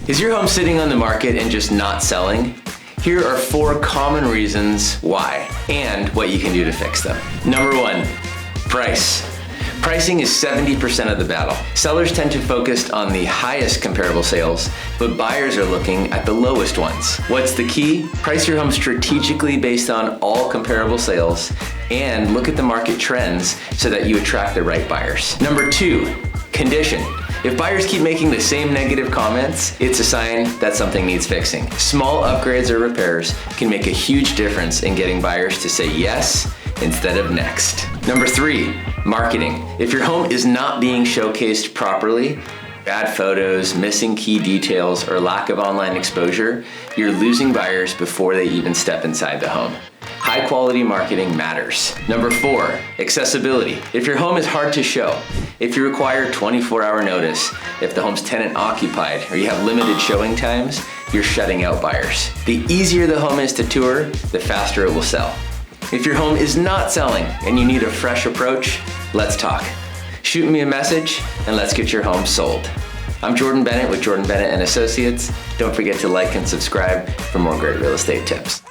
Is your home sitting on the market and just not selling? Here are 4 common reasons why and what you can do to fix them. Number 1, price. Pricing is 70% of the battle. Sellers tend to focus on the highest comparable sales, but buyers are looking at the lowest ones. What's the key? Price your home strategically based on all comparable sales and look at the market trends so that you attract the right buyers. Number 2, condition. If buyers keep making the same negative comments, it's a sign that something needs fixing. Small upgrades or repairs can make a huge difference in getting buyers to say yes instead of next. Number 3, marketing. If your home is not being showcased properly, bad photos, missing key details, or lack of online exposure, you're losing buyers before they even step inside the home. High quality marketing matters. Number 4, accessibility. If your home is hard to show, if you require 24-hour notice, if the home's tenant occupied, or you have limited showing times, you're shutting out buyers. The easier the home is to tour, the faster it will sell. If your home is not selling and you need a fresh approach, let's talk. Shoot me a message and let's get your home sold. I'm Jordan Bennett with Jordan Bennett & Associates. Don't forget to like and subscribe for more great real estate tips.